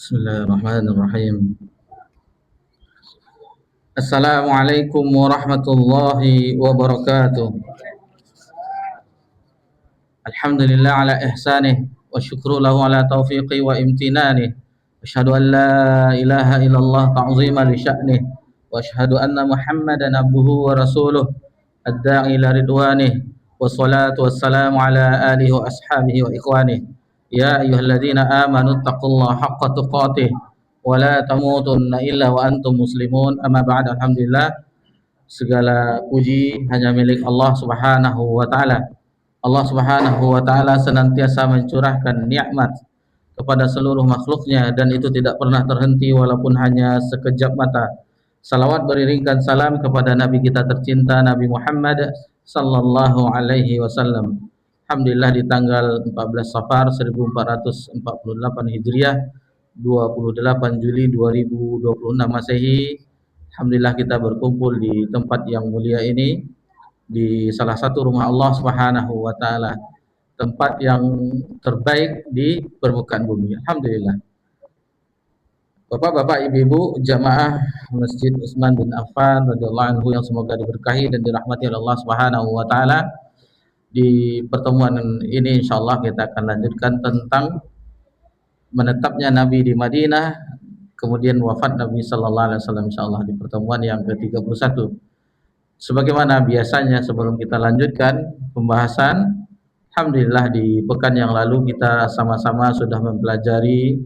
Bismillahirrahmanirrahim. Assalamualaikum warahmatullahi wabarakatuh. Alhamdulillah ala ihsanih wa syukru lahu ala taufiqi wa imtinanih. Asyhadu an la ilaha illallah ta'zima li sya'nih wa asyhadu anna Muhammadan abduhu wa rasuluh ad-da'i ila ridwanih wa salatu wassalamu ala alihi wa ashabihi wa ikhwanih. Ya ayyuhalladzina amanu taqullaha haqqa tuqatih wa la tamutunna illa wa antum muslimun. Amma ba'd. Alhamdulillah, segala puji hanya milik Allah Subhanahu wa taala. Allah Subhanahu wa taala senantiasa mencurahkan nikmat kepada seluruh makhluknya dan itu tidak pernah terhenti walaupun hanya sekejap mata. Salawat beriringkan salam kepada Nabi kita tercinta Nabi Muhammad sallallahu alaihi wasallam. Alhamdulillah, di tanggal 14 Safar 1448 Hijriah, 28 Juli 2026 Masehi, alhamdulillah kita berkumpul di tempat yang mulia ini, di salah satu rumah Allah Subhanahu wa taala, tempat yang terbaik di permukaan bumi. Alhamdulillah. Bapak-bapak, ibu-ibu, jamaah Masjid Utsman bin Affan radhiyallahu anhu yang semoga diberkahi dan dirahmati oleh Allah Subhanahu wa taala. Di pertemuan ini insyaallah kita akan lanjutkan tentang menetapnya Nabi di Madinah, kemudian wafat Nabi sallallahu alaihi wasallam insyaallah di pertemuan yang ke-31. Sebagaimana biasanya sebelum kita lanjutkan pembahasan, alhamdulillah di pekan yang lalu kita sama-sama sudah mempelajari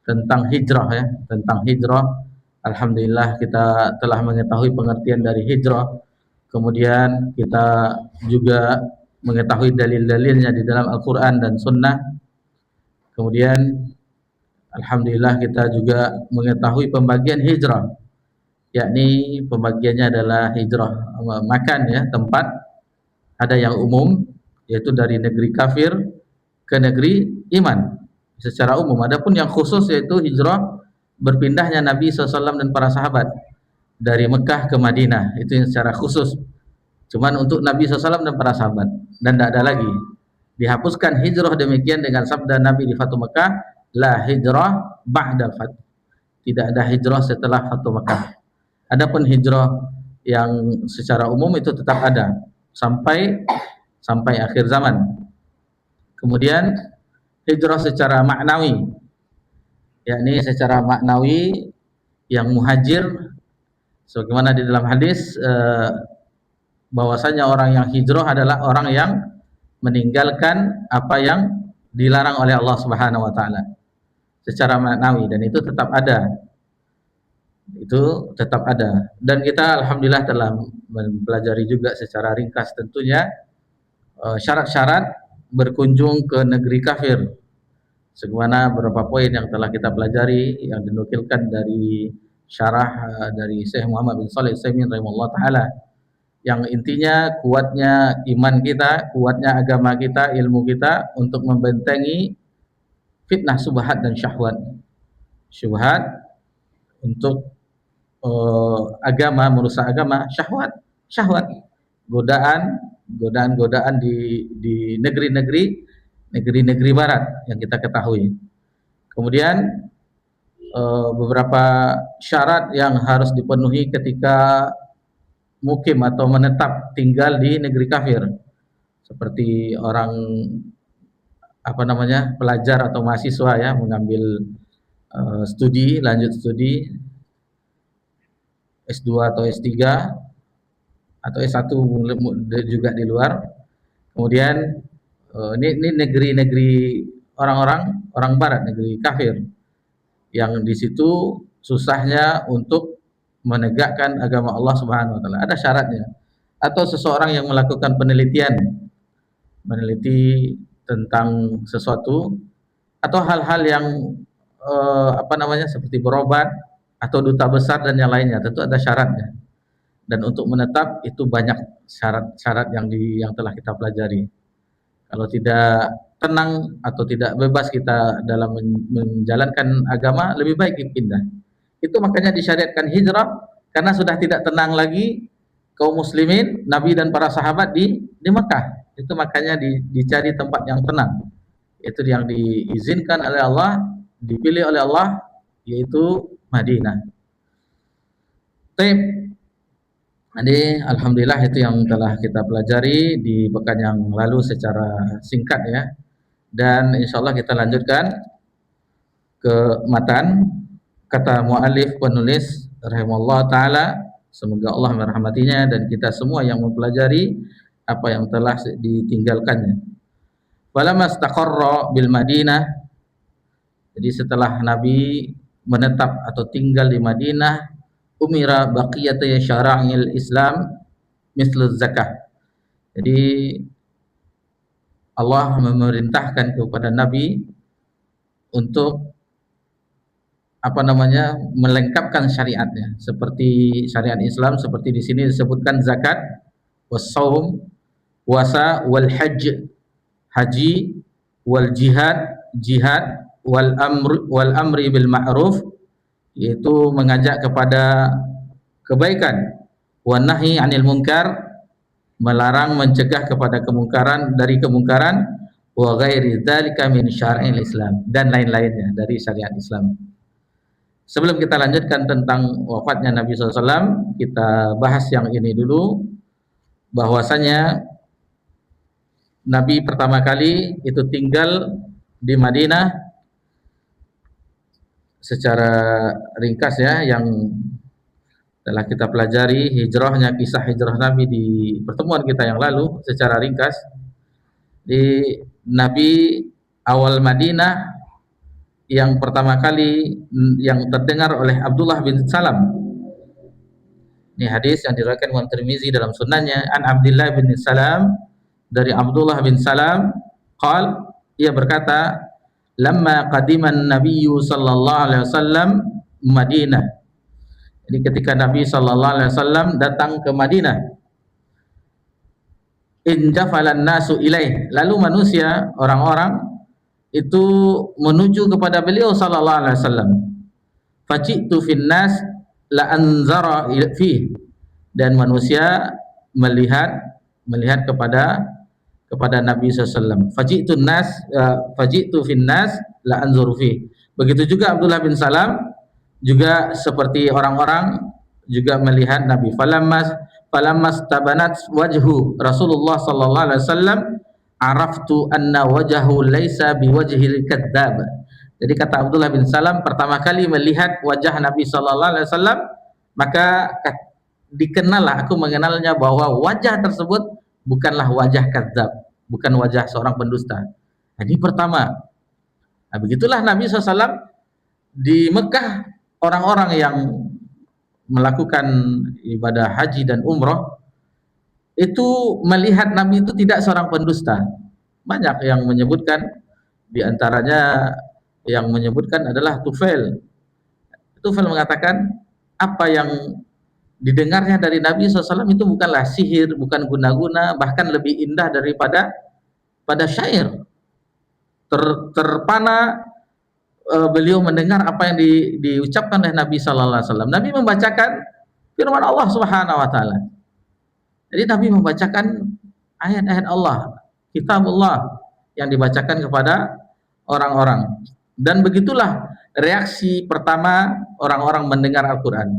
tentang hijrah ya, tentang hijrah. Alhamdulillah kita telah mengetahui pengertian dari hijrah. Kemudian kita juga mengetahui dalil-dalilnya di dalam Al-Quran dan Sunnah. Kemudian alhamdulillah kita juga mengetahui pembagian hijrah, yakni pembagiannya adalah hijrah makan ya, tempat. Ada yang umum, yaitu dari negeri kafir ke negeri iman secara umum. Adapun yang khusus yaitu hijrah berpindahnya Nabi SAW dan para sahabat dari Mekah ke Madinah, itu yang secara khusus. Cuman untuk Nabi SAW dan para sahabat, dan tidak ada lagi. Dihapuskan hijrah demikian dengan sabda Nabi di Fatu Mekah, la hijrah ba'dal fath. Tidak ada hijrah setelah Fatu Mekah. Adapun hijrah yang secara umum itu tetap ada sampai akhir zaman. Kemudian hijrah secara maknawi, yakni secara maknawi yang muhajir, sebagaimana di dalam hadis bahwasanya orang yang hijrah adalah orang yang meninggalkan apa yang dilarang oleh Allah Subhanahu wa taala secara maknawi, dan itu tetap ada. Itu tetap ada. Dan kita alhamdulillah telah mempelajari juga secara ringkas tentunya syarat-syarat berkunjung ke negeri kafir. Sebagaimana beberapa poin yang telah kita pelajari yang dinukilkan dari syarah dari Syekh Muhammad bin Shalih Al-Utsaimin rahimahullah taala, yang intinya kuatnya iman kita, kuatnya agama kita, ilmu kita untuk membentengi fitnah subhat dan syahwat. Syubhat untuk agama, merusak agama, syahwat, godaan di negeri barat yang kita ketahui. Kemudian beberapa syarat yang harus dipenuhi ketika mukim atau menetap tinggal di negeri kafir, seperti orang pelajar atau mahasiswa ya, mengambil lanjut studi S2 atau S3 atau S1 juga di luar. Kemudian ini negeri-negeri orang barat, negeri kafir, yang di situ susahnya untuk menegakkan agama Allah Subhanahu wa taala. Ada syaratnya. Atau seseorang yang melakukan meneliti tentang sesuatu atau hal-hal yang seperti berobat atau duta besar dan yang lainnya, tentu ada syaratnya. Dan untuk menetap itu banyak syarat-syarat yang telah kita pelajari. Kalau tidak tenang atau tidak bebas kita dalam menjalankan agama, lebih baik pindah. Itu makanya disyariatkan hijrah, karena sudah tidak tenang lagi kaum muslimin, Nabi dan para sahabat di Mekah. Itu makanya dicari tempat yang tenang. Itu yang diizinkan oleh Allah, dipilih oleh Allah yaitu Madinah. Baik. Jadi alhamdulillah itu yang telah kita pelajari di pekan yang lalu secara singkat ya. Dan insyaallah kita lanjutkan ke matan. Kata muallif penulis rahimallahu taala, semoga Allah merahmatinya dan kita semua yang mempelajari apa yang telah ditinggalkannya. Falamma istaqarra bil Madinah, jadi setelah Nabi menetap atau tinggal di Madinah, umira baqiyatu syara'il Islam mislu zakah. Jadi Allah memerintahkan kepada Nabi untuk melengkapkan syariatnya, seperti syariat Islam seperti di sini disebutkan zakat, wassaum, puasa, wal hajj, haji, wal jihad, wal amri bil ma'ruf, yaitu mengajak kepada kebaikan, wan nahi 'anil munkar, melarang mencegah kepada dari kemungkaran, wa ghairi dzalika min syar'il Islam, dan lain-lainnya dari syariat Islam. Sebelum kita lanjutkan tentang wafatnya Nabi SAW, kita bahas yang ini dulu, bahwasanya Nabi pertama kali itu tinggal di Madinah secara ringkas ya, yang telah kita pelajari hijrahnya, kisah hijrah Nabi di pertemuan kita yang lalu secara ringkas. Di Nabi awal Madinah yang pertama kali yang terdengar oleh Abdullah bin Salam. Ini hadis yang diriwayatkan Imam Tirmizi dalam sunannya, an Abdullah bin Salam, dari Abdullah bin Salam, ia berkata, lamma qadiman nabiyyu sallallahu alaihi wasallam Madinah. Jadi ketika Nabi sallallahu alaihi wasallam datang ke Madinah, injafalan nasu ilaih, lalu manusia, orang-orang itu menuju kepada beliau sallallahu alaihi wasallam. Fajitu fin nas la anzara fi, dan manusia melihat kepada Nabi SAW. Fajitu fin nas la anzuru fi. Begitu juga Abdullah bin Salam juga seperti orang-orang juga melihat Nabi. Falammas tabanat wajhu Rasulullah sallallahu alaihi wasallam, araftu anna wajahu laisa biwajhil kadzdzab. Jadi kata Abdullah bin Salam, pertama kali melihat wajah Nabi sallallahu alaihi wasallam, maka dikenallah, aku mengenalnya bahwa wajah tersebut bukanlah wajah kadzdzab, bukan wajah seorang pendusta. Nah, ini pertama. Nah, begitulah Nabi SAW di Mekah, orang-orang yang melakukan ibadah haji dan umroh itu melihat Nabi itu tidak seorang pendusta. Banyak yang menyebutkan, di antaranya yang menyebutkan adalah Tufail. Tufail mengatakan apa yang didengarnya dari Nabi SAW itu bukanlah sihir, bukan guna-guna, bahkan lebih indah daripada syair. Terpana beliau mendengar apa yang diucapkan oleh Nabi sallallahu alaihi wasallam. Nabi membacakan firman Allah Subhanahu wa taala. Jadi Nabi membacakan ayat-ayat Allah, kitabullah yang dibacakan kepada orang-orang. Dan begitulah reaksi pertama orang-orang mendengar Al-Qur'an.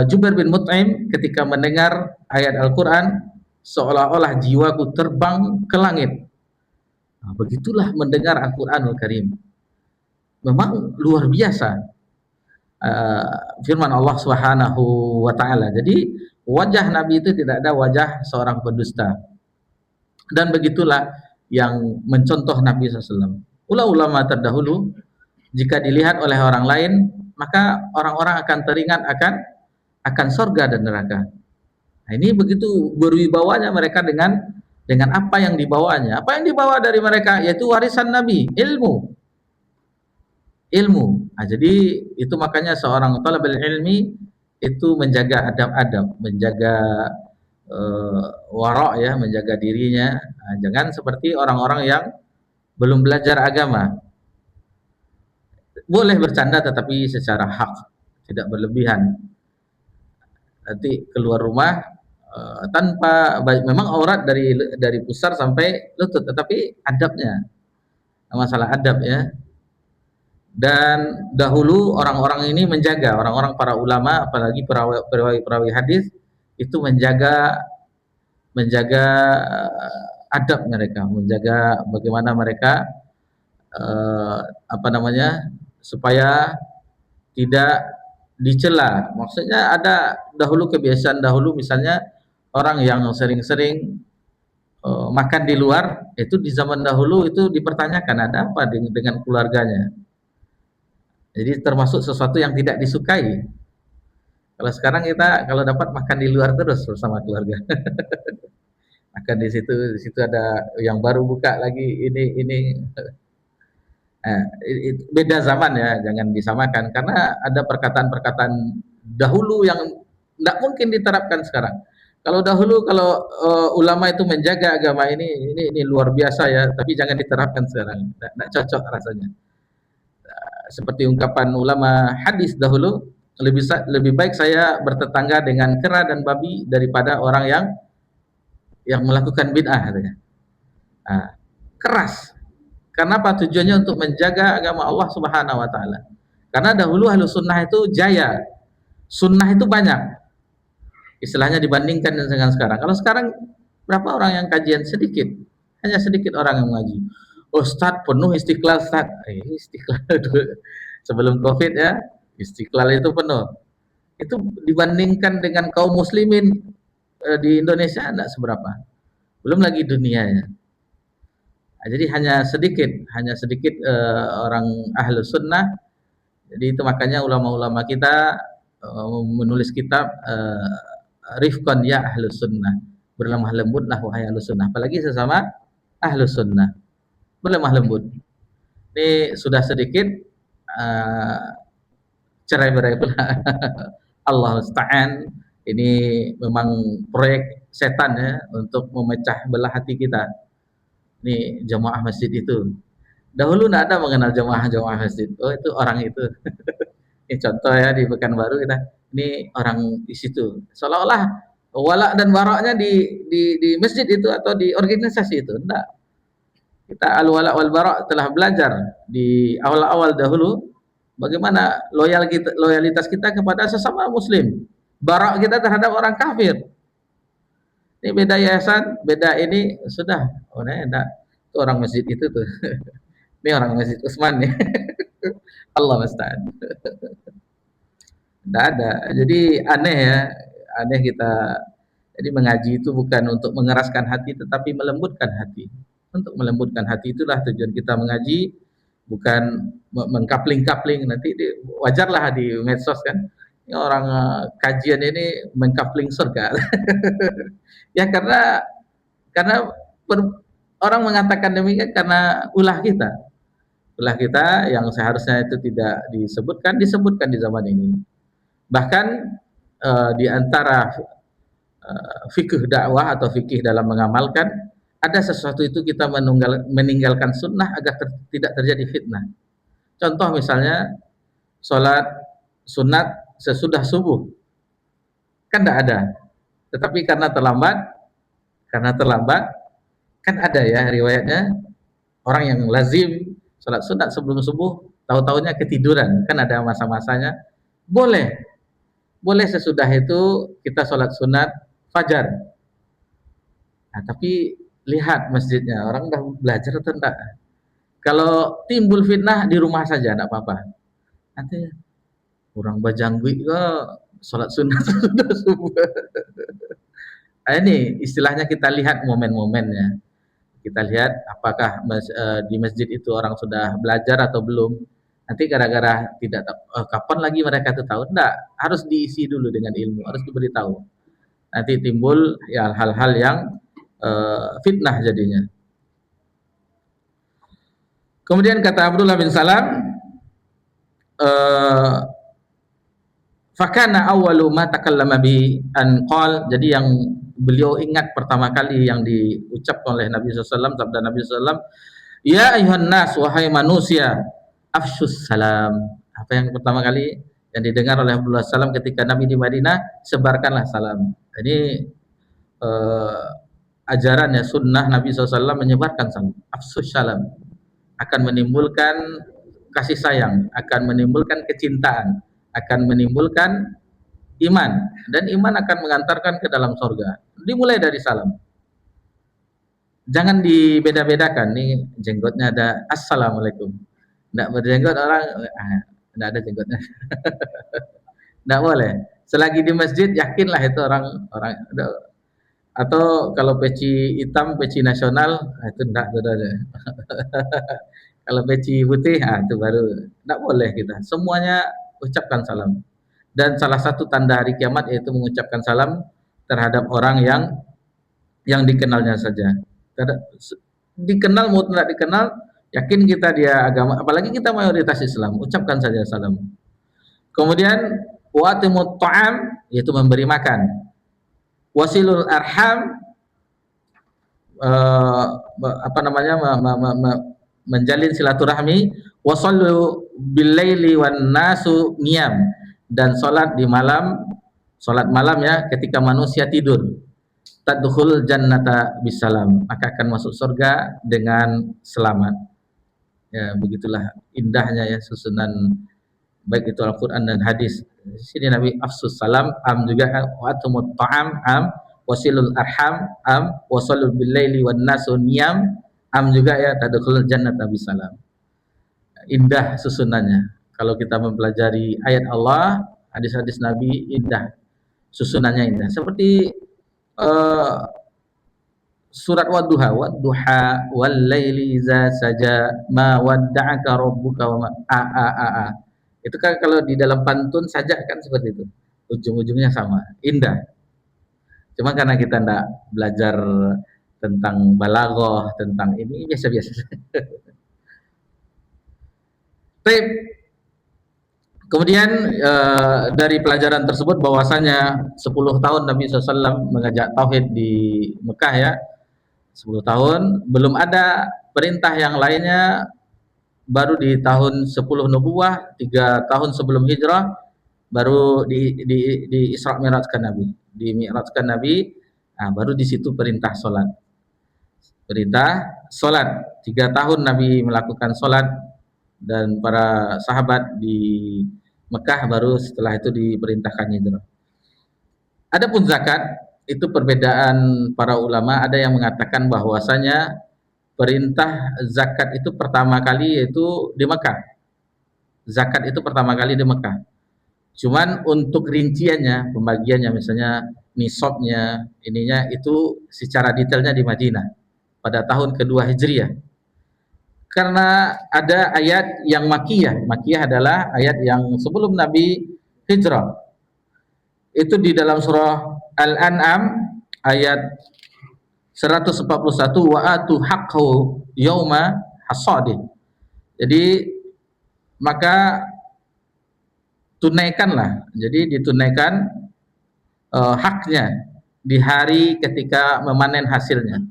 Jubair bin Mut'im ketika mendengar ayat Al-Qur'an, seolah-olah jiwaku terbang ke langit. Nah, begitulah mendengar Al-Qur'anul Karim. Memang luar biasa firman Allah Subhanahu wa taala. Jadi wajah Nabi itu tidak ada wajah seorang pendusta. Dan begitulah yang mencontoh Nabi SAW. Ulama terdahulu, jika dilihat oleh orang lain, maka orang-orang akan teringat akan surga dan neraka. Nah, ini begitu berwibawanya mereka dengan apa yang dibawanya. Apa yang dibawa dari mereka? Yaitu warisan Nabi, ilmu. Nah, jadi itu makanya seorang talabul ilmi itu menjaga adab-adab, menjaga wara' ya, menjaga dirinya. Nah, jangan seperti orang-orang yang belum belajar agama. Boleh bercanda tetapi secara hak, tidak berlebihan. Nanti keluar rumah tanpa, memang aurat dari pusar sampai lutut, tetapi adabnya, masalah adab ya. Dan dahulu orang-orang ini menjaga, orang-orang para ulama, apalagi perawi hadis itu menjaga menjaga adab mereka, menjaga bagaimana mereka apa namanya, supaya tidak dicela. Maksudnya ada dahulu kebiasaan dahulu, misalnya orang yang sering-sering makan di luar, itu di zaman dahulu itu dipertanyakan ada apa dengan keluarganya. Jadi termasuk sesuatu yang tidak disukai. Kalau sekarang kita kalau dapat makan di luar terus bersama keluarga. Makan di situ ada yang baru buka lagi ini. Beda zaman ya, jangan disamakan karena ada perkataan-perkataan dahulu yang tidak mungkin diterapkan sekarang. Kalau dahulu kalau ulama itu menjaga agama ini luar biasa ya, tapi jangan diterapkan sekarang. Tidak cocok rasanya. Seperti ungkapan ulama hadis dahulu, lebih baik saya bertetangga dengan kera dan babi daripada orang yang melakukan bid'ah katanya. Nah, keras. Karena apa? Tujuannya untuk menjaga agama Allah Subhanahu wa taala. Karena dahulu ahlu sunnah itu jaya. Sunnah itu banyak. Istilahnya dibandingkan dengan sekarang. Kalau sekarang berapa orang yang kajian? Sedikit. Hanya sedikit orang yang mengaji. Ustadz penuh Istiqlal Ustadz. Istiqlal sebelum Covid ya, Istiqlal itu penuh. Itu dibandingkan dengan kaum muslimin di Indonesia enggak seberapa. Belum lagi dunianya. Jadi hanya sedikit orang ahlu sunnah. Jadi itu makanya ulama-ulama kita menulis kitab Rifqan ya ahlu sunnah, berlemah lembutlah wahai ahlu sunnah, apalagi sesama ahlu sunnah, berlemah lembut. Ini sudah sedikit cerai-berai pula. Allah musta'an. Ini memang proyek setan ya, untuk memecah belah hati kita. Ini jamaah masjid itu. Dahulu tidak ada mengenal jamaah masjid. Oh itu orang itu. Ini contoh ya di Pekanbaru kita. Ini orang di situ. Seolah-olah walak dan baraknya di masjid itu atau di organisasi itu. Tidak. Kita al-wala wal barak telah belajar di awal-awal dahulu bagaimana loyalitas kita kepada sesama muslim. Barak kita terhadap orang kafir. Ini beda yayasan, beda ini sudah. Oh, enggak. Itu orang masjid itu tuh. Ini orang Masjid Utsman nih. Allah musta'an. Tidak ada. Jadi aneh ya, aneh kita. Jadi mengaji itu bukan untuk mengeraskan hati, tetapi melembutkan hati. Untuk melembutkan hati itulah tujuan kita mengaji, bukan mengkapling-kapling. Nanti wajarlah di medsos kan, ini orang kajian ini mengkapling surga. Ya karena orang mengatakan demikian karena ulah kita yang seharusnya itu tidak disebutkan di zaman ini. Bahkan di antara fikih dakwah atau fikih dalam mengamalkan, ada sesuatu itu kita meninggalkan sunnah agar tidak terjadi fitnah. Contoh misalnya sholat sunat sesudah subuh, kan tidak ada. Tetapi karena terlambat kan ada ya riwayatnya, orang yang lazim sholat sunat sebelum subuh tahu-tahunya ketiduran, kan ada masa-masanya. Boleh sesudah itu kita sholat sunat fajar. Nah, tapi lihat masjidnya, orang udah belajar atau enggak. Kalau timbul fitnah di rumah saja enggak apa-apa. Nanti orang bajangwi sholat sunat sudah subuh. Nah, ini istilahnya kita lihat momen-momennya. Kita lihat apakah di masjid itu orang sudah belajar atau belum. Nanti gara-gara tidak kapan lagi mereka itu tahu, enggak, harus diisi dulu dengan ilmu, harus diberitahu. Nanti timbul ya hal-hal yang fitnah jadinya. Kemudian kata Abdullah bin Salam, fakana awwalu ma takallama bi an qal, jadi yang beliau ingat pertama kali yang diucapkan oleh Nabi SAW, sabda Nabi SAW, ya ayuhan nas, wahai manusia, afsyus salam. Apa yang pertama kali yang didengar oleh Abdullah SAW ketika Nabi di Madinah, sebarkanlah salam. Ini ajaran ya, sunnah Nabi SAW menyebarkan salam. Afsyus salam akan menimbulkan kasih sayang, akan menimbulkan kecintaan, akan menimbulkan iman, dan iman akan mengantarkan ke dalam surga. Dimulai dari salam. Jangan dibeda-bedakan, nih jenggotnya ada assalamualaikum, tidak berjenggot orang, tidak ada jenggotnya. Tidak boleh. Selagi di masjid, yakinlah itu orang atau kalau peci hitam, peci nasional, itu tidak ada. Kalau peci putih, itu baru tidak boleh kita. Semuanya ucapkan salam. Dan salah satu tanda hari kiamat yaitu mengucapkan salam terhadap orang yang dikenalnya saja. Dikenal mau tidak dikenal, yakin kita dia agama, apalagi kita mayoritas Islam, ucapkan saja salam. Kemudian watimut ta'am, yaitu memberi makan. Wasilul arham, menjalin silaturahmi. Wasallu billaili wan nasu niyam, dan salat di malam, salat malam ya, ketika manusia tidur. Tadkhul jannata bisalam, maka akan masuk surga dengan selamat. Ya, begitulah indahnya ya susunan baik itu Al-Qur'an dan hadis. Di sini Nabi afsus salam, juga wa atumut ta'am, wasilul arham, wasallu billaili wan nasu niyam, juga ya tadkhul jannata bisalam. Indah susunannya. Kalau kita mempelajari ayat Allah, hadis-hadis Nabi, indah susunannya, indah. Seperti surat Wadduha wal laili iza saja ma wadda'aka rabbuka wa ma itu kan kalau di dalam pantun saja kan seperti itu, ujung-ujungnya sama, indah. Cuma karena kita tidak belajar tentang balaghah, tentang ini biasa-biasa. Baik. Kemudian dari pelajaran tersebut bahwasanya 10 tahun Nabi SAW mengajak tauhid di Mekah ya, 10 tahun, belum ada perintah yang lainnya. Baru di tahun 10 nubuwah, 3 tahun sebelum hijrah, baru di Isra Mi'rajkan Nabi, di Mi'rajkan Nabi, baru di situ perintah sholat. Perintah sholat, 3 tahun Nabi melakukan sholat, dan para sahabat di Mekah baru setelah itu diperintahkan hijrah. Adapun zakat, itu perbedaan para ulama. Ada yang mengatakan bahwasanya perintah zakat itu pertama kali yaitu di Mekah. Zakat itu pertama kali di Mekah. Cuman untuk rinciannya, pembagiannya, misalnya nisabnya, ininya itu secara detailnya di Madinah pada tahun kedua Hijriah. Karena ada ayat yang makiyah. Makiyah adalah ayat yang sebelum Nabi hijrah. Itu di dalam surah Al-An'am ayat 141, wa atu haqqahu yauma hasadih. Jadi maka tunaikanlah, jadi ditunaikan haknya di hari ketika memanen hasilnya.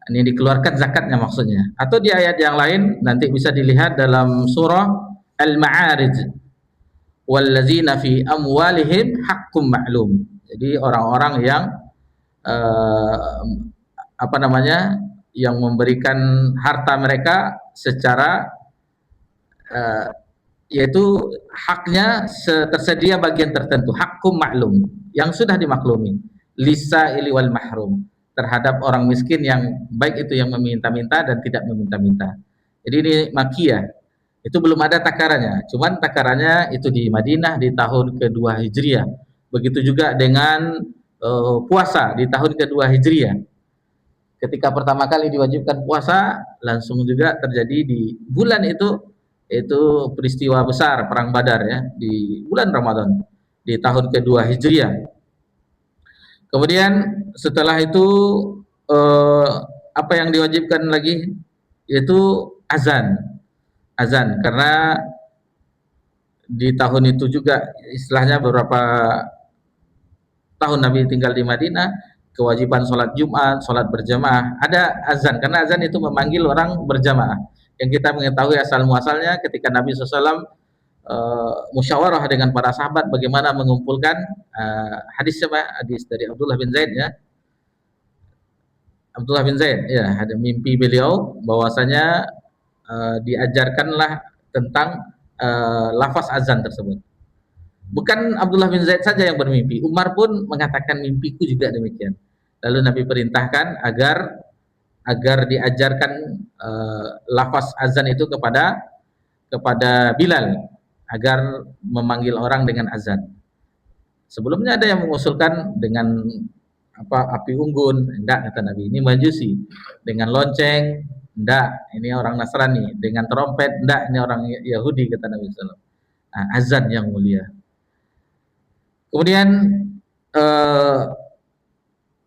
Ini dikeluarkan zakatnya maksudnya. Atau di ayat yang lain nanti bisa dilihat dalam surah Al-Ma'arij, wallazina fi amwalihim haqqum ma'lum. Jadi orang-orang yang yang memberikan harta mereka secara yaitu haknya tersedia bagian tertentu, haqqum ma'lum, yang sudah dimaklumi, lisaili wal mahrum, terhadap orang miskin yang baik itu yang meminta-minta dan tidak meminta-minta. Jadi ini makiyah. Itu belum ada takarannya, cuman takarannya itu di Madinah di tahun kedua Hijriah. Begitu juga dengan puasa di tahun kedua Hijriah. Ketika pertama kali diwajibkan puasa, langsung juga terjadi di bulan itu peristiwa besar perang Badar ya, di bulan Ramadan di tahun kedua Hijriah. Kemudian setelah itu apa yang diwajibkan lagi, yaitu azan, karena di tahun itu juga istilahnya beberapa tahun Nabi tinggal di Madinah, kewajiban sholat Jumat, sholat berjamaah, ada azan, karena azan itu memanggil orang berjamaah. Yang kita mengetahui asal muasalnya ketika Nabi SAW musyawarah dengan para sahabat bagaimana mengumpulkan, hadis dari Abdullah bin Zaid ya. Abdullah bin Zaid ya, ada mimpi beliau bahwasanya diajarkanlah tentang lafaz azan tersebut. Bukan Abdullah bin Zaid saja yang bermimpi, Umar pun mengatakan mimpiku juga demikian. Lalu Nabi perintahkan agar diajarkan lafaz azan itu kepada Bilal agar memanggil orang dengan azan. Sebelumnya ada yang mengusulkan dengan api unggun, enggak kata Nabi, ini majusi. Dengan lonceng, enggak, ini orang Nasrani. Dengan trompet, enggak, ini orang Yahudi kata Nabi SAW. Nah, azan yang mulia. Kemudian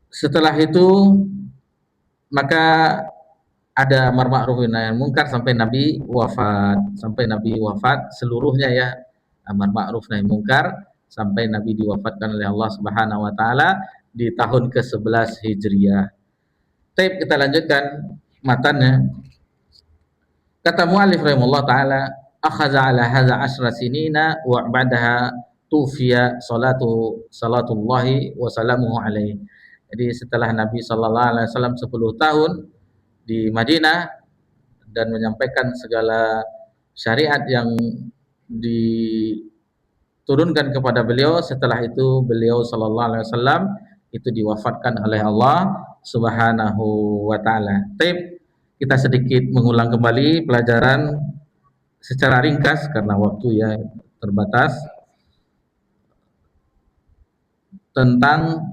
setelah itu maka ada amar ma'ruf nahi munkar sampai Nabi wafat seluruhnya ya, amar ma'ruf nahi munkar sampai Nabi diwafatkan oleh Allah Subhanahu wa taala di tahun ke-11 Hijriah. Baik, kita lanjutkan matannya. Kata muallif rahimahullah taala, akhadha ala hadza asra sinina wa ba'daha tufiya salatullahi wa salamuhu alaihi. Jadi setelah Nabi sallallahu alaihi wasallam 10 tahun di Madinah dan menyampaikan segala syariat yang diturunkan kepada beliau, setelah itu beliau sallallahu alaihi wasallam itu diwafatkan oleh Allah Subhanahu wa taala. Baik, kita sedikit mengulang kembali pelajaran secara ringkas karena waktu ya terbatas tentang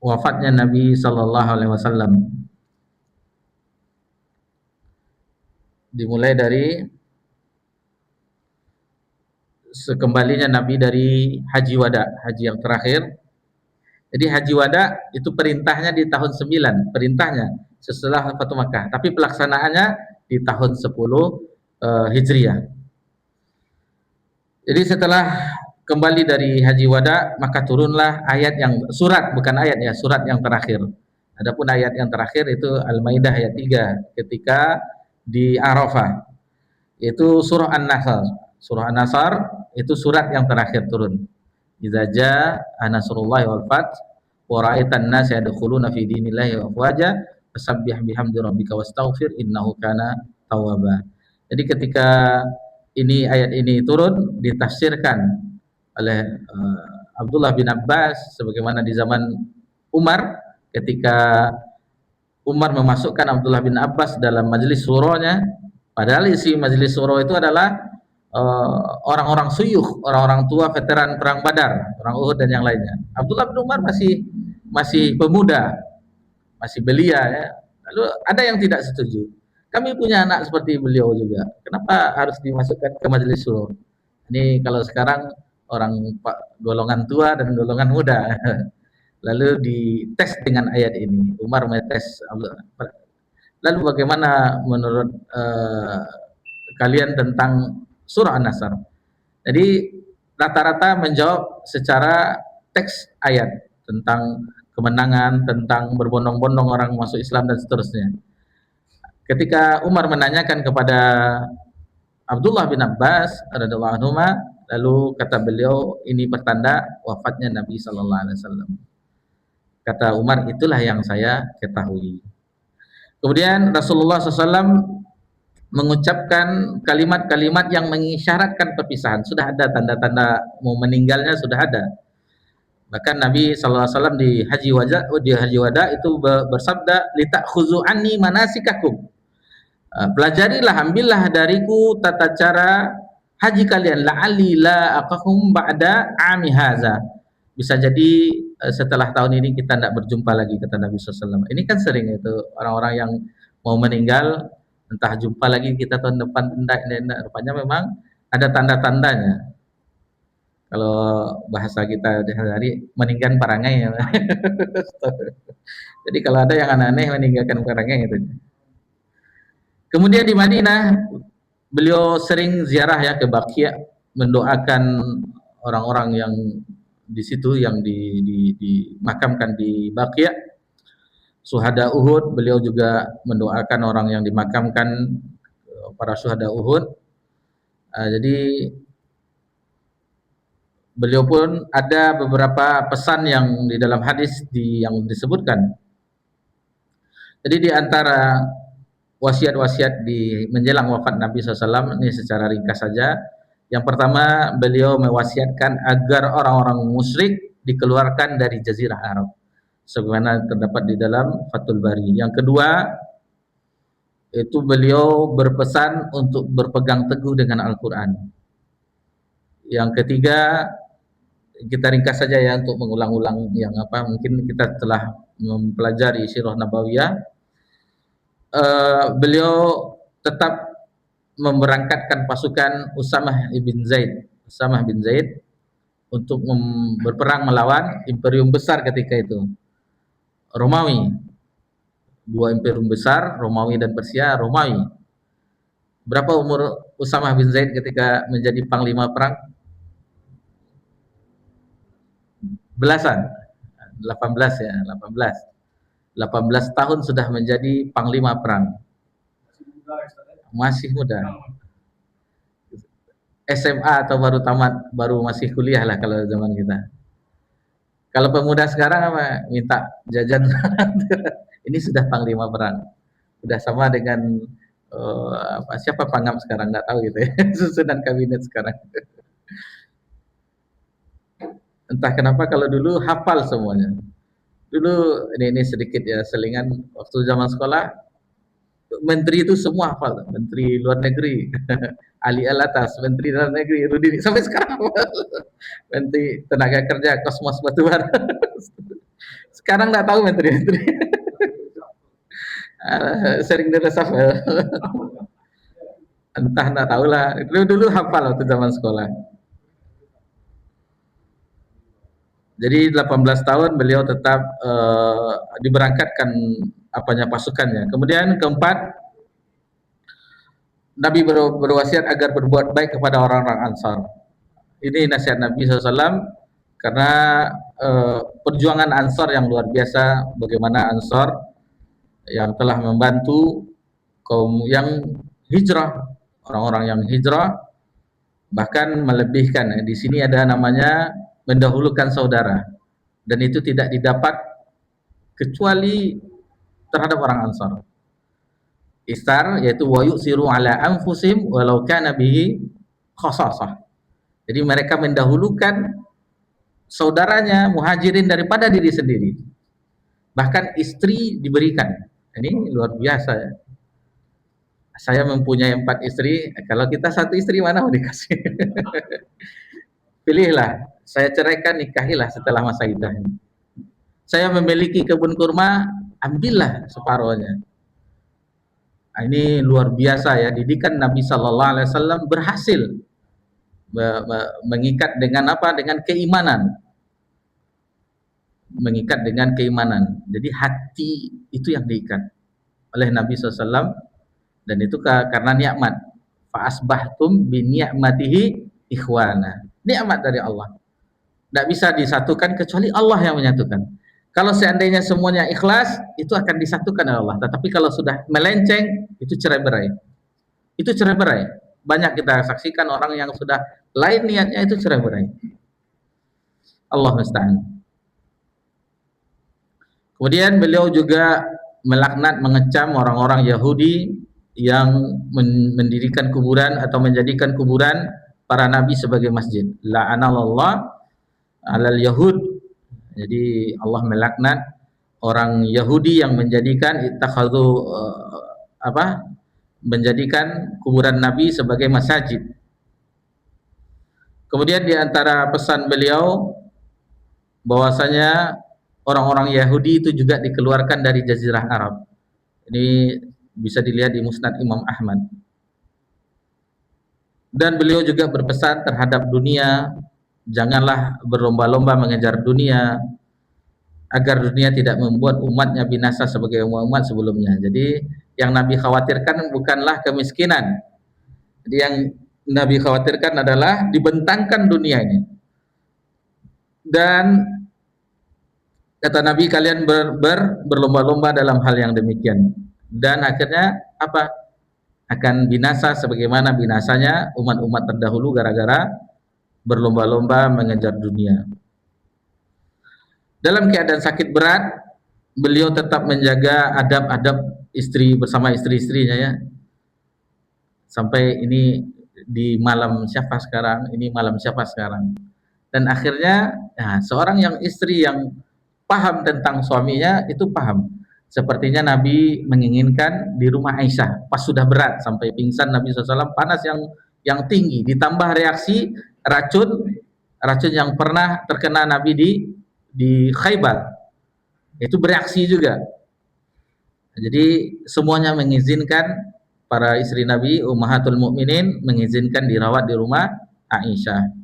wafatnya Nabi sallallahu alaihi wasallam. Dimulai dari sekembalinya Nabi dari haji wada, haji yang terakhir. Jadi haji wada itu perintahnya di tahun 9, perintahnya setelah Fatu Makkah, tapi pelaksanaannya di tahun 10 Hijriah. Jadi setelah kembali dari haji wada maka turunlah ayat yang surat, bukan ayat ya, surat yang terakhir. Adapun ayat yang terakhir itu Al-Maidah ayat 3 ketika di Arafah, yaitu surah An-Nasr. Surah An-Nasr itu surat yang terakhir turun. Idza jaa nasrullahi wal fath wa ra'aitan nas yadkhuluna fi dinillahi afwaja fasabbih bihamdi rabbika wastaghfir innahu kana tawwaba. Jadi ketika ayat ini turun ditafsirkan oleh Abdullah bin Abbas sebagaimana di zaman Umar, ketika Umar memasukkan Abdullah bin Abbas dalam majelis surahnya, padahal isi majelis surah itu adalah orang-orang suyuh, orang-orang tua veteran perang Badar, perang Uhud dan yang lainnya. Abdullah bin Umar masih pemuda, masih belia ya. Lalu ada yang tidak setuju. Kami punya anak seperti beliau juga. Kenapa harus dimasukkan ke majelis surah? Ini kalau sekarang orang golongan tua dan golongan muda. Lalu dites dengan ayat ini. Umar metes. Lalu bagaimana menurut kalian tentang surah An-Nasr? Jadi rata-rata menjawab secara teks ayat tentang kemenangan, tentang berbondong-bondong orang masuk Islam dan seterusnya. Ketika Umar menanyakan kepada Abdullah bin Abbas radhiyallahu anhu, lalu kata beliau, ini pertanda wafatnya Nabi sallallahu alaihi wasallam. Kata Umar, itulah yang saya ketahui. Kemudian Rasulullah SAW mengucapkan kalimat-kalimat yang mengisyaratkan perpisahan. Sudah ada tanda-tanda mau meninggalnya, sudah ada. Bahkan Nabi SAW di haji wada itu bersabda, litakhuzu anni manasikakum. Pelajarilah, ambillah dariku tata cara haji kalian. La'alli la aqahum ba'da ami haza. Bisa jadi setelah tahun ini kita tidak berjumpa lagi, kata Nabi SAW. Ini kan sering itu orang-orang yang mau meninggal, entah jumpa lagi kita tahun depan, tidak. Rupanya memang ada tanda-tandanya. Kalau bahasa kita sehari-hari, meninggalkan parangai ya. Jadi kalau ada yang aneh-aneh meninggalkan parangai itu. Kemudian di Madinah beliau sering ziarah ya ke Baqi', mendoakan orang-orang yang di situ yang dimakamkan di Baqi'. Syuhada Uhud, beliau juga mendoakan orang yang dimakamkan, para syuhada Uhud. Jadi beliau pun ada beberapa pesan yang di dalam hadis yang disebutkan. Jadi di antara wasiat-wasiat di menjelang wafat Nabi SAW ini secara ringkas saja. Yang pertama, beliau mewasiatkan agar orang-orang musyrik dikeluarkan dari Jazirah Arab, sebagaimana terdapat di dalam Fathul Bari. Yang kedua, itu beliau berpesan untuk berpegang teguh dengan Al-Quran. Yang ketiga, kita ringkas saja ya untuk mengulang-ulang yang mungkin kita telah mempelajari Sirah Nabawiyah. Beliau tetap memberangkatkan pasukan Usamah bin Zaid untuk berperang melawan imperium besar ketika itu, Romawi. Dua imperium besar, Romawi dan Persia. Romawi. Berapa umur Usamah bin Zaid ketika menjadi panglima perang? Belasan. 18 ya, 18. 18 tahun sudah menjadi panglima perang. Masih muda. SMA atau baru tamat, baru masih kuliah lah kalau zaman kita. Kalau pemuda sekarang apa? Minta jajan. Ini sudah panglima perang. Sudah sama dengan siapa Pangam sekarang, nggak tahu gitu ya. Susunan kabinet sekarang. Entah kenapa kalau dulu hafal semuanya. Dulu ini sedikit ya selingan, waktu zaman sekolah menteri itu semua hafal. Menteri luar negeri Ali Alatas, menteri luar negeri Rudi, sampai sekarang menteri tenaga kerja Kosmos Batubara. Sekarang nggak tahu menteri-menteri. Sering diresafel. Entah, nggak tahu lah. Dulu hafal waktu zaman sekolah. Jadi 18 tahun beliau tetap diberangkatkan pasukannya. Kemudian keempat, Nabi berwasiat agar berbuat baik kepada orang-orang Ansar. Ini nasihat Nabi SAW, karena perjuangan Ansar yang luar biasa. Bagaimana Ansar yang telah membantu kaum yang hijrah, orang-orang yang hijrah, bahkan melebihkan. Di sini ada namanya mendahulukan saudara, dan itu tidak didapat kecuali terhadap orang Ansar. Istar, yaitu wa yusiru ala anfusim walau kana bihi khasasah. Jadi mereka mendahulukan saudaranya muhajirin daripada diri sendiri. Bahkan istri diberikan. Ini luar biasa ya. Saya mempunyai 4 istri, kalau kita 1 istri mana mau dikasih? Pilihlah, saya ceraikan, nikahilah setelah masa iddah. Saya memiliki kebun kurma, ambillah separuhnya. Ini luar biasa ya, didikan Nabi Sallallahu Alaihi Wasallam berhasil mengikat dengan Dengan keimanan. Mengikat dengan keimanan. Jadi hati itu yang diikat oleh Nabi SAW, dan itu karena nikmat. Fa asbahtum bi ni'matihi ikhwana. Nikmat dari Allah. Tidak bisa disatukan kecuali Allah yang menyatukan. Kalau seandainya semuanya ikhlas, itu akan disatukan oleh Allah. Tetapi kalau sudah melenceng, itu cerai-berai. Itu cerai-berai. Banyak kita saksikan orang yang sudah lain niatnya, itu cerai-berai. Allah musta'an. Kemudian beliau juga melaknat, mengecam orang-orang Yahudi yang mendirikan kuburan atau menjadikan kuburan para nabi sebagai masjid. La'anallah alal yahud. Jadi Allah melaknat orang Yahudi yang menjadikan menjadikan kuburan Nabi sebagai masjid. Kemudian di antara pesan beliau bahwasanya orang-orang Yahudi itu juga dikeluarkan dari Jazirah Arab. Ini bisa dilihat di Musnad Imam Ahmad. Dan beliau juga berpesan terhadap dunia, janganlah berlomba-lomba mengejar dunia, agar dunia tidak membuat umatnya binasa sebagai umat sebelumnya. Jadi yang Nabi khawatirkan bukanlah kemiskinan. Jadi yang Nabi khawatirkan adalah dibentangkan dunia ini. Dan kata Nabi, kalian berlomba-lomba dalam hal yang demikian. Dan akhirnya akan binasa sebagaimana binasanya umat-umat terdahulu gara-gara berlomba-lomba mengejar dunia. Dalam keadaan sakit berat, beliau tetap menjaga adab-adab istri bersama istri-istrinya ya. Sampai ini di malam siapa sekarang, ini malam siapa sekarang. Dan akhirnya ya, seorang yang istri yang paham tentang suaminya itu paham. Sepertinya Nabi menginginkan di rumah Aisyah pas sudah berat sampai pingsan Nabi SAW, panas yang tinggi, ditambah reaksi racun yang pernah terkena Nabi di Khaybar, itu bereaksi juga. Jadi semuanya mengizinkan para istri Nabi Ummahatul Mukminin mengizinkan dirawat di rumah Aisyah.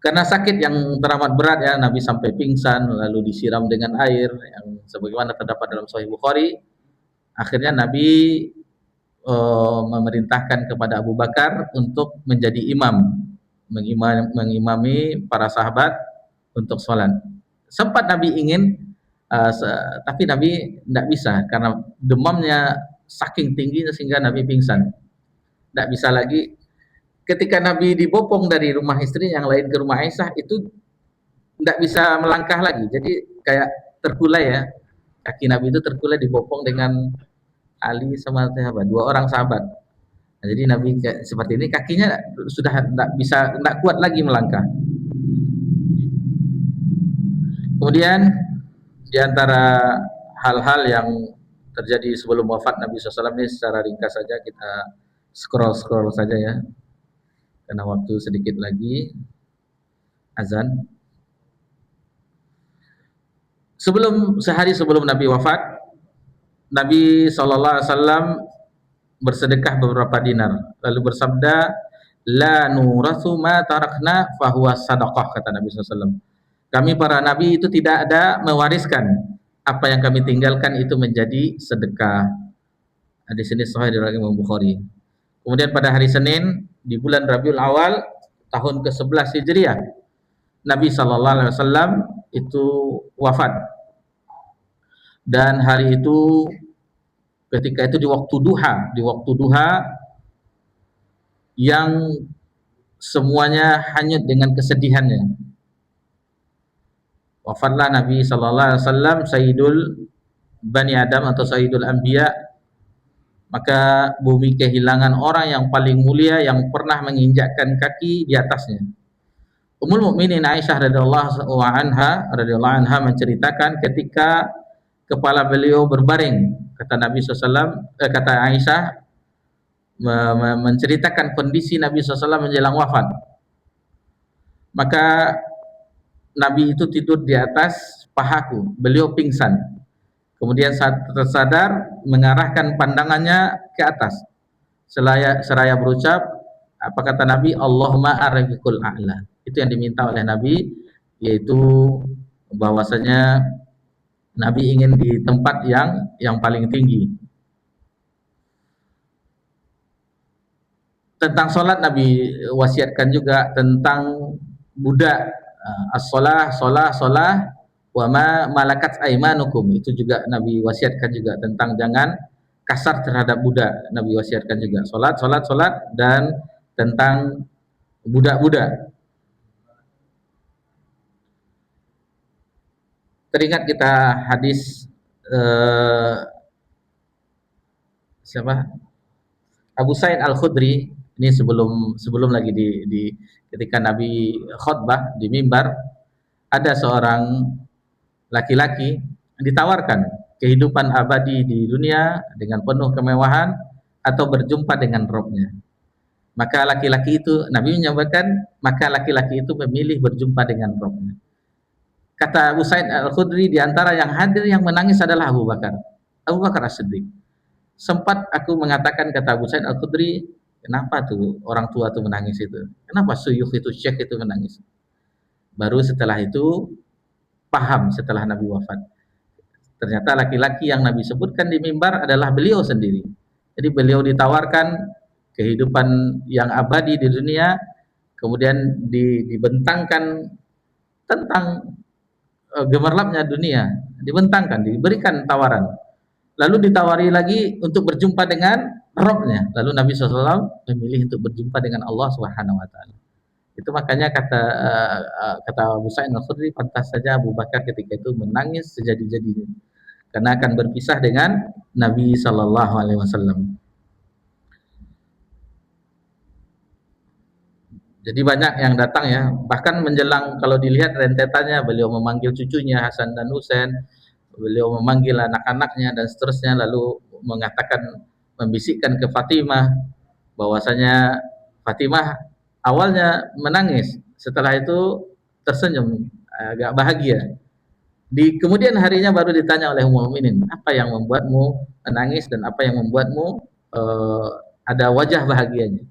Karena sakit yang teramat berat ya, Nabi sampai pingsan lalu disiram dengan air yang sebagaimana terdapat dalam Sahih Bukhari. Akhirnya Nabi memerintahkan kepada Abu Bakar untuk menjadi imam, mengimami para sahabat untuk sholat. Sempat Nabi ingin, tapi Nabi tidak bisa karena demamnya saking tingginya sehingga Nabi pingsan. Tidak bisa lagi. Ketika Nabi dibopong dari rumah istri yang lain ke rumah Aisyah, itu tidak bisa melangkah lagi. Jadi kayak terkulai ya. Kaki Nabi itu terkulai dibopong dengan Ali sama sahabat, dua orang sahabat. Nah, jadi Nabi seperti ini, kakinya sudah tidak kuat lagi melangkah. Kemudian di antara hal-hal yang terjadi sebelum wafat Nabi SAW ini secara ringkas saja kita scroll saja ya, karena waktu sedikit lagi azan. Sehari sebelum Nabi wafat, Nabi SAW bersedekah beberapa dinar, lalu bersabda, la nurathu ma tarakna fahuwa sadaqah, kata Nabi SAW. Kami para nabi itu tidak ada mewariskan, apa yang kami tinggalkan itu menjadi sedekah. Hadis ini sahih dari Imam Bukhari. Kemudian pada hari Senin di bulan Rabiul Awal tahun ke-11 Hijriah, Nabi SAW itu wafat. Dan hari itu, ketika itu di waktu duha yang semuanya hanyut dengan kesedihannya. Wafatlah Nabi SAW, Sayyidul Bani Adam atau Sayyidul Anbiya, maka bumi kehilangan orang yang paling mulia yang pernah menginjakkan kaki di atasnya. Ummul Mukminin Aisyah radhiyallahu anha menceritakan ketika kepala beliau berbaring, kata Nabi SAW, kata Aisyah menceritakan kondisi Nabi SAW menjelang wafat. Maka Nabi itu tidur di atas pahaku, beliau pingsan. Kemudian saat tersadar mengarahkan pandangannya ke atas. Seraya berucap, apa kata Nabi? Allahumma arfiqul a'la. Itu yang diminta oleh Nabi, yaitu bahwasanya Nabi ingin di tempat yang paling tinggi. Tentang sholat Nabi wasiatkan juga tentang budak, as-shalah wa ma malakat aimanukum, itu juga Nabi wasiatkan juga tentang jangan kasar terhadap budak. Nabi wasiatkan juga sholat dan tentang budak-budak. Teringat kita hadis siapa? Abu Sa'id Al-Khudri. Ini sebelum lagi ketika Nabi khutbah di mimbar, ada seorang laki-laki ditawarkan kehidupan abadi di dunia dengan penuh kemewahan atau berjumpa dengan Rabb-nya. Maka laki-laki itu, Nabi menyampaikan, maka laki-laki itu memilih berjumpa dengan Rabb-nya. Kata Abu Sa'id Al-Khudri, di antara yang hadir yang menangis adalah Abu Bakar As-Siddiq. Sempat aku mengatakan, kata Abu Sa'id Al-Khudri, kenapa tuh orang tua tuh menangis itu? Kenapa syuyukh itu, syekh itu menangis? Baru setelah itu paham, setelah Nabi wafat. Ternyata laki-laki yang Nabi sebutkan di mimbar adalah beliau sendiri. Jadi beliau ditawarkan kehidupan yang abadi di dunia, kemudian dibentangkan tentang gemerlapnya dunia, diberikan tawaran. Lalu ditawari lagi untuk berjumpa dengan Rabb-nya. Lalu Nabi SAW memilih untuk berjumpa dengan Allah Subhanahu wa taala. Itu makanya kata Abu Sa'id Al-Khudri, pantas saja Abu Bakar ketika itu menangis sejadi-jadinya. karena akan berpisah dengan Nabi Sallallahu Alaihi Wasallam. Jadi banyak yang datang ya, bahkan menjelang kalau dilihat rentetannya, beliau memanggil cucunya Hasan dan Husain, beliau memanggil anak-anaknya dan seterusnya, lalu mengatakan, membisikkan ke Fatimah bahwasanya Fatimah awalnya menangis, setelah itu tersenyum, agak bahagia. Di kemudian harinya baru ditanya oleh Ummul Mukminin, apa yang membuatmu menangis dan apa yang membuatmu ada wajah bahagianya?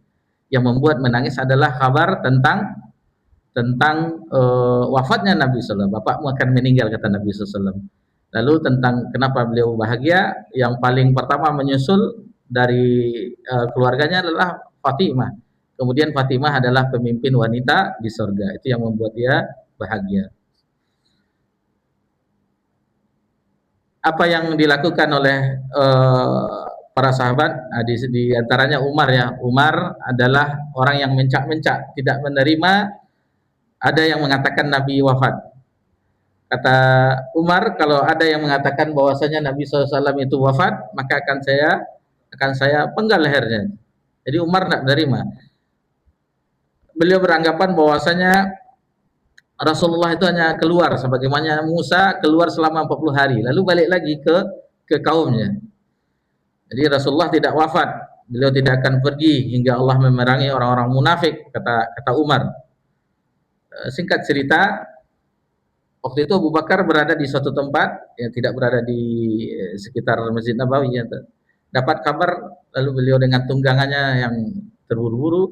Yang membuat menangis adalah kabar tentang wafatnya Nabi SAW. Bapakmu akan meninggal, kata Nabi SAW. Lalu tentang kenapa beliau bahagia, yang paling pertama menyusul dari keluarganya adalah Fatimah. Kemudian Fatimah adalah pemimpin wanita di surga. Itu yang membuat dia bahagia. Apa yang dilakukan oleh para sahabat, di antaranya Umar ya. Umar adalah orang yang mencak-mencak, tidak menerima ada yang mengatakan Nabi wafat. Kata Umar, kalau ada yang mengatakan bahwasanya Nabi SAW itu wafat, maka akan saya penggal lehernya. Jadi Umar tidak menerima. Beliau beranggapan bahwasanya Rasulullah itu hanya keluar sebagaimana Musa keluar selama 40 hari, lalu balik lagi ke kaumnya. Jadi Rasulullah tidak wafat, beliau tidak akan pergi hingga Allah memerangi orang-orang munafik, kata Umar. Singkat cerita, waktu itu Abu Bakar berada di suatu tempat yang tidak berada di sekitar Masjid Nabawi, ya. Dapat kabar, lalu beliau dengan tunggangannya yang terburu-buru,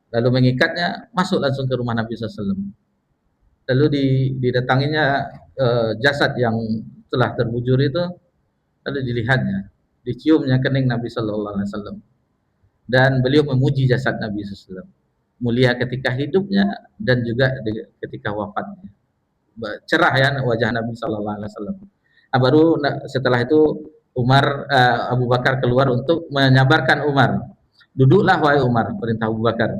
lalu mengikatnya, masuk langsung ke rumah Nabi SAW. Lalu didatanginya jasad yang telah terbujur itu, lalu dilihatnya, diciumnya kening Nabi Sallallahu Alaihi Wasallam, dan beliau memuji jasad Nabi SAW, mulia ketika hidupnya dan juga ketika wafatnya. Cerah ya wajah Nabi Sallallahu Alaihi Wasallam. Nah, baru setelah itu Abu Bakar keluar untuk menyabarkan Umar. Duduklah wahai Umar, perintah Abu Bakar.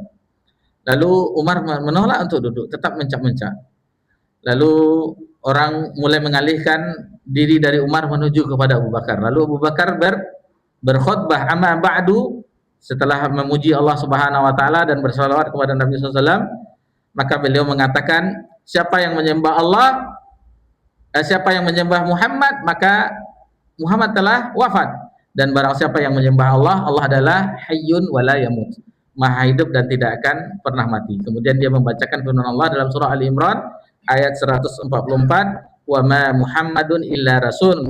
Lalu Umar menolak untuk duduk, tetap mencak-mencak. Lalu orang mulai mengalihkan diri dari Umar menuju kepada Abu Bakar. Lalu Abu Bakar berkhutbah amma ba'du, setelah memuji Allah Subhanahu wa taala dan bersalawat kepada Nabi SAW, maka beliau mengatakan, siapa yang menyembah Allah, siapa yang menyembah Muhammad, maka Muhammad telah wafat, dan barang siapa yang menyembah Allah, Allah adalah hayyun wala yamut, maha hidup dan tidak akan pernah mati. Kemudian dia membacakan firman Allah dalam surah Ali Imran ayat 144, wa ma Muhammadun illa rasul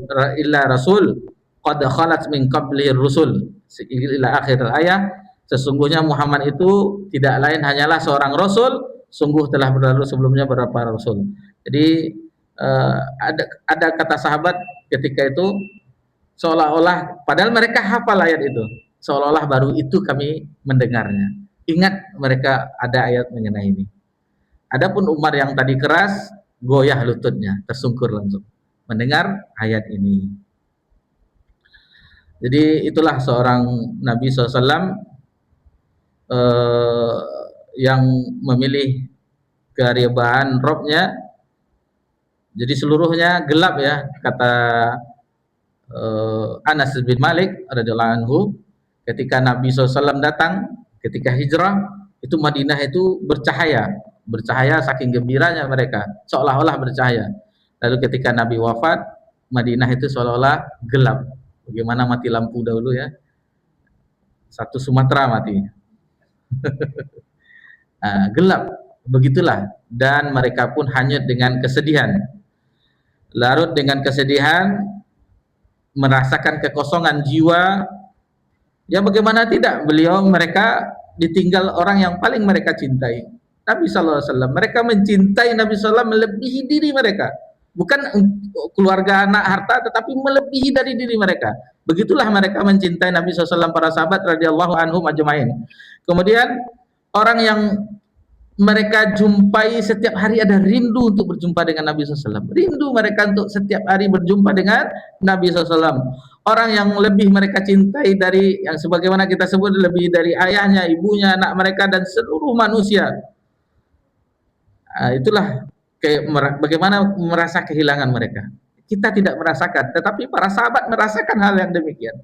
qad khalat min qablihi rusul, ila akhir ayat. Sesungguhnya Muhammad itu tidak lain hanyalah seorang rasul, sungguh telah berlalu sebelumnya beberapa rasul. Jadi ada kata sahabat ketika itu, seolah-olah padahal mereka hafal ayat itu, seolah-olah baru itu kami mendengarnya. Ingat mereka ada ayat mengenai ini. Adapun Umar yang tadi keras, goyah lututnya, tersungkur langsung mendengar ayat ini. Jadi itulah seorang Nabi SAW yang memilih kearibahan Robnya. Jadi seluruhnya gelap ya, kata Anas bin Malik radhiyallahu anhu, ketika Nabi SAW datang, ketika hijrah, itu Madinah itu bercahaya saking gembiranya mereka, seolah-olah bercahaya. Lalu ketika Nabi wafat, Madinah itu seolah-olah gelap. Bagaimana mati lampu dahulu ya, satu Sumatera mati. Gelap, begitulah. Dan mereka pun hanyut dengan kesedihan, larut dengan kesedihan, merasakan kekosongan jiwa. Ya bagaimana tidak, mereka ditinggal orang yang paling mereka cintai, Nabi SAW. Mereka mencintai Nabi SAW melebihi diri mereka, bukan keluarga, anak, harta, tetapi melebihi dari diri mereka. Begitulah mereka mencintai Nabi SAW, para sahabat radhiyallahu anhum ajmain. Kemudian orang yang mereka jumpai setiap hari, ada rindu untuk berjumpa dengan Nabi SAW. Rindu mereka untuk setiap hari berjumpa dengan Nabi SAW. Orang yang lebih mereka cintai dari, yang sebagaimana kita sebut, lebih dari ayahnya, ibunya, anak mereka, dan seluruh manusia. Itulah bagaimana merasa kehilangan mereka. kita tidak merasakan, tetapi para sahabat merasakan hal yang demikian.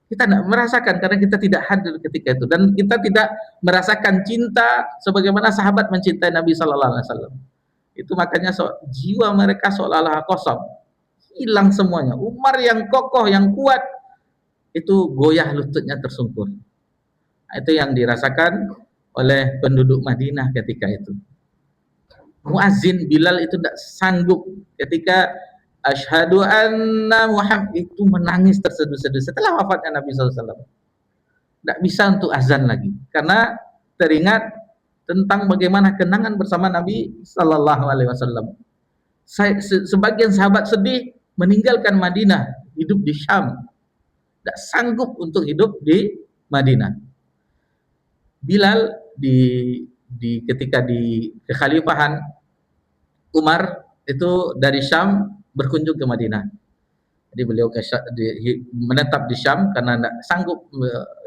Kita tidak merasakan karena kita tidak hadir ketika itu, dan kita tidak merasakan cinta sebagaimana sahabat mencintai Nabi Sallallahu Alaihi Wasallam. Itu makanya jiwa mereka seolah-olah kosong, hilang semuanya. Umar yang kokoh, yang kuat, itu goyah lututnya tersungkur. Itu yang dirasakan oleh penduduk Madinah ketika itu. Muazin Bilal itu tidak sanggup ketika asyhadu anna Muhammad, itu menangis terseduh-seduh setelah wafatnya Nabi SAW. Tidak bisa untuk azan lagi karena teringat tentang bagaimana kenangan bersama Nabi Sallallahu Alaihi Wasallam. Sebagian sahabat sedih meninggalkan Madinah, hidup di Syam, tidak sanggup untuk hidup di Madinah. Bilal ketika di kekhalifahan Umar itu dari Syam berkunjung ke Madinah. Jadi beliau menetap di Syam karena tidak sanggup,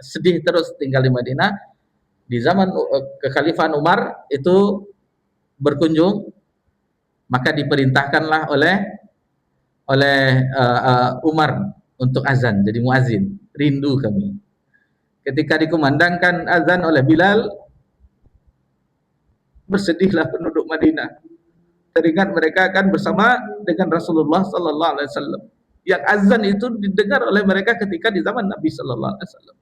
sedih terus tinggal di Madinah. Di zaman kekhalifahan Umar itu berkunjung, maka diperintahkanlah oleh Umar untuk azan, jadi muazin. Rindu kami. Ketika dikumandangkan azan oleh Bilal, bersedihlah penduduk Madinah. Teringat mereka akan bersama dengan Rasulullah Sallallahu Alaihi Wasallam. Yang azan itu didengar oleh mereka ketika di zaman Nabi Sallallahu Alaihi Wasallam.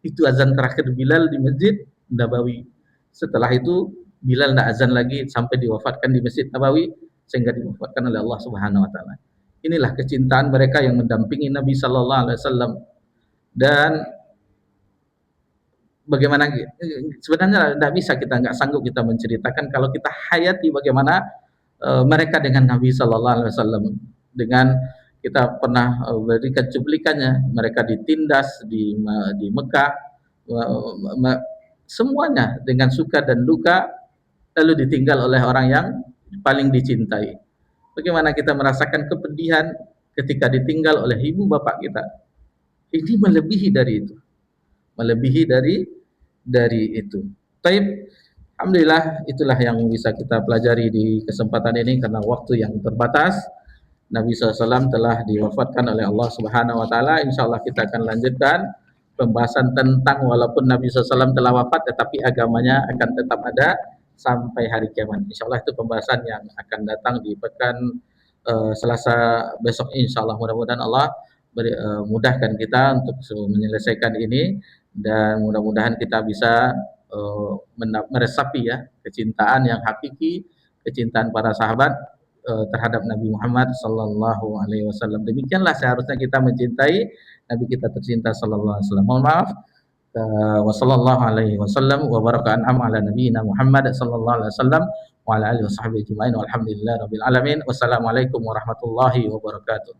Itu azan terakhir Bilal di Masjid Nabawi. Setelah itu Bilal tidak azan lagi sampai diwafatkan di Masjid Nabawi, sehingga diwafatkan oleh Allah Subhanahu Wa Taala. Inilah kecintaan mereka yang mendampingi Nabi Sallallahu Alaihi Wasallam. Dan bagaimana sebenarnya tidak bisa, kita nggak sanggup kita menceritakan kalau kita hayati bagaimana mereka dengan Nabi Sallallahu Alaihi Wasallam. Dengan kita pernah berikan cuplikannya, mereka ditindas di Mekah, semuanya dengan suka dan duka, lalu ditinggal oleh orang yang paling dicintai. Bagaimana kita merasakan kepedihan ketika ditinggal oleh ibu bapak kita. Ini melebihi dari itu, melebihi dari itu. Taib, alhamdulillah, itulah yang bisa kita pelajari di kesempatan ini karena waktu yang terbatas. Nabi SAW telah diwafatkan oleh Allah Subhanahu Wa Taala. InsyaAllah kita akan lanjutkan pembahasan tentang walaupun Nabi SAW telah wafat, tetapi agamanya akan tetap ada sampai hari kiamat. InsyaAllah itu pembahasan yang akan datang di pekan Selasa besok. InsyaAllah mudah-mudahan Allah mudahkan kita untuk menyelesaikan ini, dan mudah-mudahan kita bisa meresapi ya kecintaan yang hakiki, kecintaan para sahabat terhadap Nabi Muhammad Sallallahu Alaihi Wasallam. Demikianlah seharusnya kita mencintai Nabi kita tercinta Sallallahu Alaihi Wasallam. Mohon maaf. Wa sallallahu alaihi wasallam wa baraka an'am ala nabiyyina Muhammad sallallahu alaihi wasallam wa ala alihi washabbihi ajma'in walhamdulillahi rabbil alamin. Wassalamualaikum warahmatullahi wabarakatuh.